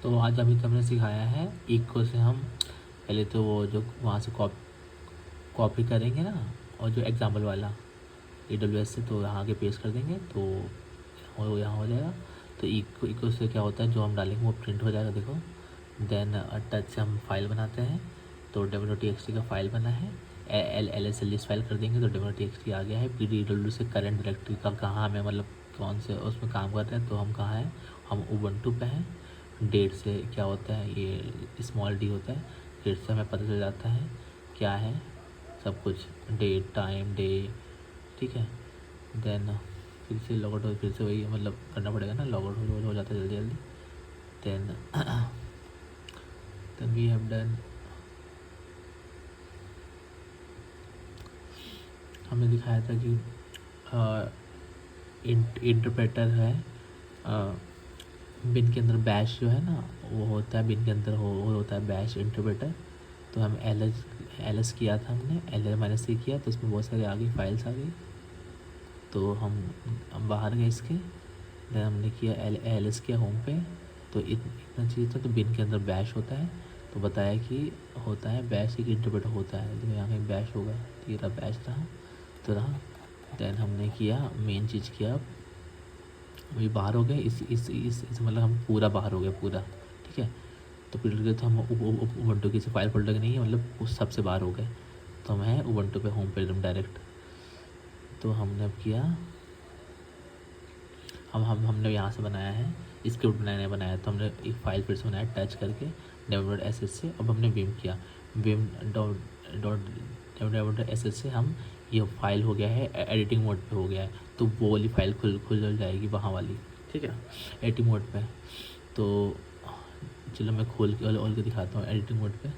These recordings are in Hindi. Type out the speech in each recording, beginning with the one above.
तो आज अभी तो हमने सिखाया है इको से हम पहले तो वो जो वहाँ से कॉपी करेंगे ना, और जो एग्जाम्पल वाला AWS से तो यहाँ के पेस्ट कर देंगे तो वो यहाँ हो जाएगा। तो इको इको से क्या होता है, जो हम डालेंगे वो प्रिंट हो जाएगा, देखो। देन टच से हम फाइल बनाते हैं, तो demo.txt का फाइल बना है। LS लिस्ट फाइल कर देंगे तो demo.txt आ गया है। PDW से करंट डायरेक्टरी का कहाँ हमें मतलब कौन से उसमें काम कर रहे हैं, तो हम कहाँ हैं, हम उबंटू पे हैं। डेट से क्या होता है, ये स्मॉल डी होता है। डेट से हमें पता चल जाता है क्या है सब कुछ, डेट टाइम डे, ठीक है। देन फिर से लॉगआउट हो, फिर से वही मतलब करना पड़ेगा ना, लॉगआउट हो जाता है जल्दी जल्दी। Then then we have done, हमने दिखाया था कि इंटरप्रेटर है। बिन के अंदर बैश जो है ना वो होता है, बिन के अंदर वो होता है बैश इंटरप्रेटर। तो हम एल एस किया था, हमने LL-C किया तो इसमें बहुत सारी आ गई, फाइल्स आ गई। तो हम बाहर गए इसके, देन हमने किया एल एस किया होम पे। तो इतना चीज़ था। तो बिन के अंदर बैश होता है, तो बताया कि होता है बैश एक इंटरप्रेटर होता है। तो यहाँ कहीं बैश होगा, तो ये रहा बैश रहा, तो रहा। देन हमने किया मेन चीज़ किया, वही बाहर हो गए इस मतलब हम पूरा बाहर हो गए पूरा, ठीक है। तो फिर गए तो हम उबंटू की फाइल फोल्डर के नहीं है, मतलब उस सबसे बाहर हो गए। तो हम हैं उबंटू पे होम पे एकदम डायरेक्ट। तो हमने अब किया, हमने यहाँ से बनाया है स्क्रिप्ट बनाया। तो हमने एक फ़ाइल फिर से बनाया टच करके dev.sh से। अब हमने विम किया, विम dev.sh से हम ये फाइल हो गया है एडिटिंग मोड पे हो गया है। तो वो वाली फाइल खुल जाएगी वहाँ वाली, ठीक है, एडिटिंग मोड पे। तो चलो मैं खोल के दिखाता हूँ एडिटिंग मोड पे।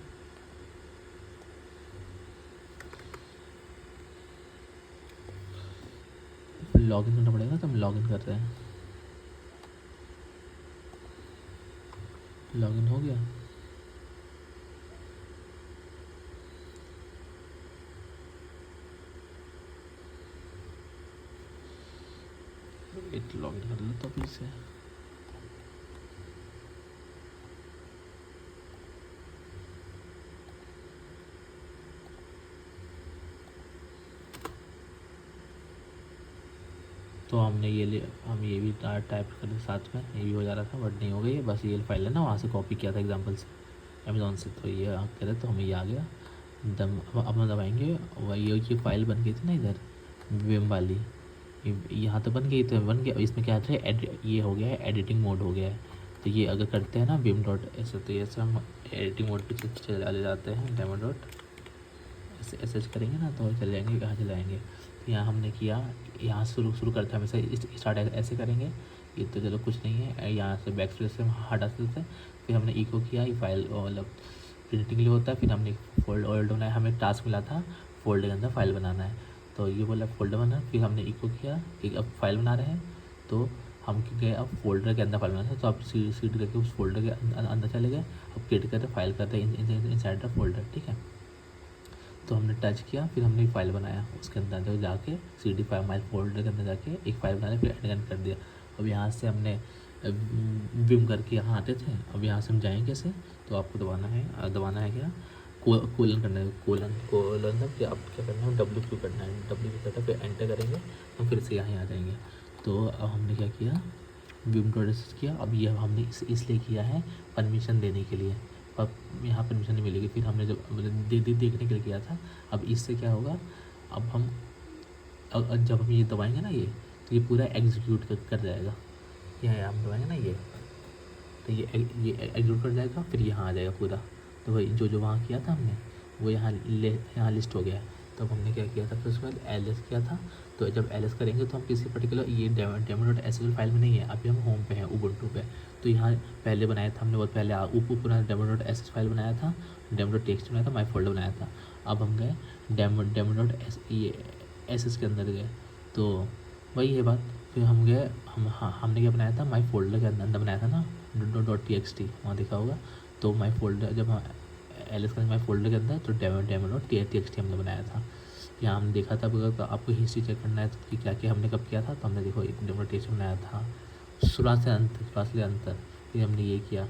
लॉगिन करना पड़ेगा, तो हम लॉगिन कर रहे हैं। लॉगिन हो गया। एक लॉगिन कर लो तो फिर से तो हम ये भी टाइप कर साथ में, ये भी हो जा रहा था बट नहीं हो गई है। बस ये फाइल है ना, वहाँ से कॉपी किया था एग्जाम्पल से, अमेज़ॉन से। तो ये कह रहे तो हमें ये आ गया। अब हम दबाएंगे, वही ये फाइल बन गई थी ना इधर विम वाली, यहाँ तो बन गई, तो बन गया। इसमें क्या था, ये हो गया है एडिटिंग मोड हो गया है। तो ये अगर करते हैं ना vim.sh, तो ये से हम एडिटिंग मोड पे चले जाते हैं, demo.sh करेंगे ना तो चले जाएंगे, कहाँ चले जाएंगे। तो यहाँ हमने किया, यहाँ शुरू करते हैं हमेशा स्टार्ट ऐसे करेंगे। ये तो चलो कुछ नहीं है, यहाँ से बैक स्पेस से हम हटा सकते हैं। फिर हमने इको किया, ये फाइल मतलब प्रिंटिंग के लिए होता है। फिर हमने फोल्डर बनाया, हमें टास्क मिला था फोल्डर के अंदर फाइल बनाना है। तो ये बोला फोल्डर बना, फिर हमने इको किया कि अब फाइल बना रहे हैं। तो हम गए अब फोल्डर के अंदर फाइल बनाना है, तो आप सीड करके उस फोल्डर के अंदर चले गए। अब क्रिएट करते फाइल करते इनसाइड द फोल्डर, ठीक है। तो हमने टच किया, फिर हमने एक फ़ाइल बनाया, उसके अंदर जो जाके CD फाइल माइल फोल्डर के अंदर जाके एक फ़ाइल बनाया, फिर एड कर दिया। अब यहाँ से हमने विम करके यहाँ आते थे, अब यहाँ से हम जाएंगे कैसे, तो आपको दबाना है क्या, कोलन करना है, कोलन फिर आप क्या करना है, WQ करना है, WQ करना फिर एंटर करेंगे, हम फिर से यहाँ आ जाएंगे। तो अब हमने क्या किया, vim.sh किया। अब ये हमने इसलिए किया है परमिशन देने के लिए, अब यहाँ परमिशन नहीं मिलेगी। फिर हमने जब मतलब देखने के लिए किया था। अब इससे क्या होगा, अब हम जब हम ये दबाएंगे ना ये, तो ये पूरा एग्जीक्यूट कर जाएगा। यहाँ हम दबाएंगे ना ये, तो ये एग्जीक्यूट कर जाएगा, फिर यहाँ आ जाएगा पूरा। तो वही जो वहाँ किया था हमने, वो यहाँ लिस्ट हो गया है। तो अब हमने क्या किया था, फिर उसके बाद LS किया था। तो जब LS करेंगे तो हम किसी पर्टिकुलर ये demo.sh फाइल में नहीं है, अभी हम होम पे हैं उबुंटू पे। तो यहाँ पहले बनाया था हमने, बहुत पहले ऊपर demo.sh फाइल बनाया था, demo.txt बनाया था, माई फोल्डर बनाया था। अब हम गए demo.sh के अंदर गए, तो वही है बात। फिर हम गए, हमने क्या बनाया था, माई फोल्डर के अंदर बनाया था ना, .txt वहाँ देखा होगा। तो माई फोल्डर जब LS करेंगे माई फोल्डर के अंदर, तो demo.txt हमने बनाया था। यहाँ हमने देखा था, अगर आपको हिस्ट्री चेक करना है तो कि क्या क्या हमने कब किया था, तो हमने देखो demo.txt बनाया था शुरुआत से अंत तक। फिर हमने ये किया,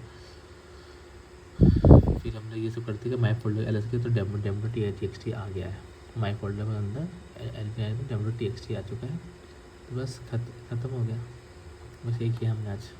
फिर हमने ये सब करते कि माई फोल्डर एल एस किया तो डेमो टी एक्स टी आ गया है। माई फोल्डर में अंदर एल पी आई में डेमो टी एक्स टी आ चुका है। तो बस ख़त्म हो गया। बस यही किया हमने आज।